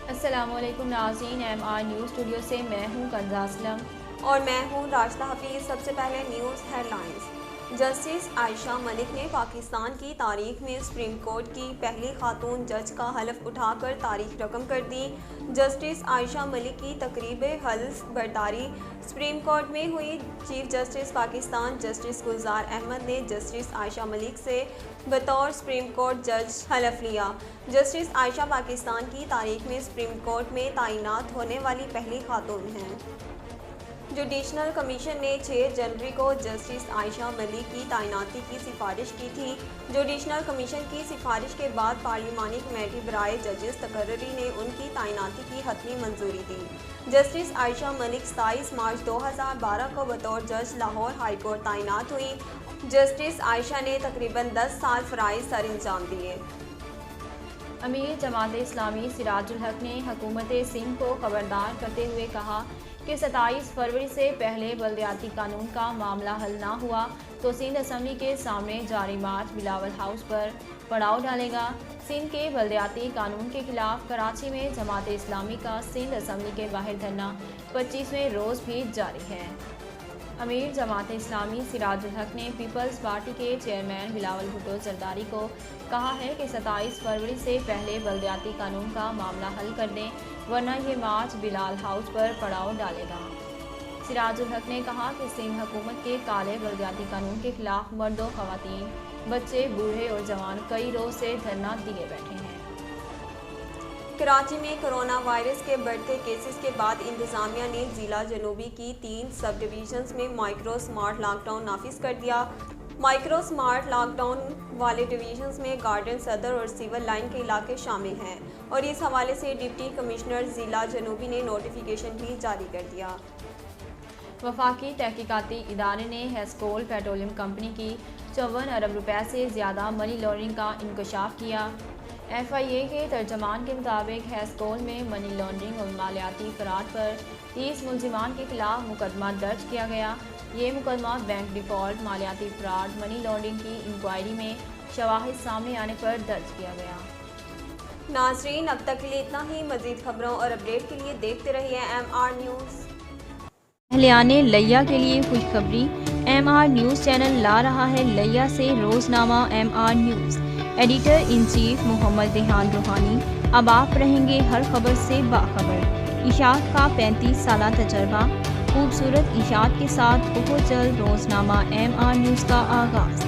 السلام علیکم ناظرین، MR نیوز اسٹوڈیو سے میں ہوں کنزہ اسلم اور میں ہوں راشدہ حفیظ۔ سب سے پہلے نیوز ہیڈ لائنز۔ جسٹس عائشہ ملک نے پاکستان کی تاریخ میں سپریم کورٹ کی پہلی خاتون جج کا حلف اٹھا کر تاریخ رقم کر دی۔ جسٹس عائشہ ملک کی تقریب حلف برداری سپریم کورٹ میں ہوئی۔ Chief justice Pakistan justice Gulzar Ahmed نے جسٹس عائشہ ملک سے بطور سپریم کورٹ جج حلف لیا۔ جسٹس عائشہ پاکستان کی تاریخ میں سپریم کورٹ میں تعینات ہونے والی پہلی خاتون ہیں۔ جوڈیشنل کمیشن نے 6 جنوری کو جسٹس عائشہ ملک کی تعیناتی کی سفارش کی تھی۔ جوڈیشنل کمیشن کی سفارش کے بعد پارلیمانی کمیٹی برائے ججز تقرری نے ان کی تعیناتی کی حتمی منظوری دی۔ جسٹس عائشہ ملک 27 مارچ 2012 کو بطور جج لاہور ہائی کورٹ تعینات ہوئی۔ جسٹس عائشہ نے تقریباً 10 سال فرائض سر انجام دیے۔ امیر جماعت اسلامی سراج الحق نے حکومت سندھ کو خبردار کرتے ہوئے کہا کہ 27 فروری سے پہلے بلدیاتی قانون کا معاملہ حل نہ ہوا تو سندھ اسمبلی کے سامنے جاری مارچ بلاول ہاؤس پر پڑاؤ ڈالے گا۔ سندھ کے بلدیاتی قانون کے خلاف کراچی میں جماعت اسلامی کا سندھ اسمبلی کے باہر دھرنا 25ویں روز بھی جاری ہے۔ امیر جماعت اسلامی سراج الحق نے پیپلز پارٹی کے چیئرمین بلاول بھٹو زرداری کو کہا ہے کہ 27 فروری سے پہلے بلدیاتی قانون کا معاملہ حل کر دیں ورنہ یہ مارچ بلال ہاؤس پر پڑاؤ ڈالے گا۔ سراج الحق نے کہا کہ سندھ حکومت کے کالے بلدیاتی قانون کے خلاف مرد و خواتین، بچے، بوڑھے اور جوان کئی روز سے دھرنا دیے بیٹھے ہیں۔ کراچی میں کرونا وائرس کے بڑھتے کیسز کے بعد انتظامیہ نے ضلع جنوبی کی 3 سب ڈویژنز میں مائکرو سمارٹ لاک ڈاؤن نافذ کر دیا۔ مائکرو سمارٹ لاک ڈاؤن والے ڈویژنز میں گارڈن صدر اور سیول لائن کے علاقے شامل ہیں اور اس حوالے سے ڈپٹی کمشنر ضلع جنوبی نے نوٹیفیکیشن بھی جاری کر دیا۔ وفاقی تحقیقاتی ادارے نے ہیسکول پیٹرولیم کمپنی کی 54 ارب روپے سے زیادہ منی لانڈرنگ کا انکشاف کیا۔ FIA کے ترجمان کے مطابق ہیسکول میں منی لانڈرنگ اور مالیاتی فراڈ پر 30 ملزمان کے خلاف مقدمہ درج کیا گیا۔ یہ مقدمہ بینک ڈیفالٹ، مالیاتی فراڈ، منی لانڈرنگ کی انکوائری میں شواہد سامنے آنے پر درج کیا گیا۔ ناظرین، اب تک کے لیے اتنا ہی۔ مزید خبروں اور اپڈیٹ کے لیے دیکھتے رہیے MR نیوز۔ اہلیان لیا کے لیے خوشخبری، MR نیوز چینل لا رہا ہے لیا سے روزنامہ MR news. Editor in chief Mohammad Rehan Rohani. اب آپ رہیں گے ہر خبر سے باخبر۔ اشاعت کا 35 سالہ تجربہ، خوبصورت اشاعت کے ساتھ بہت جلد روزنامہ MR نیوز کا آغاز۔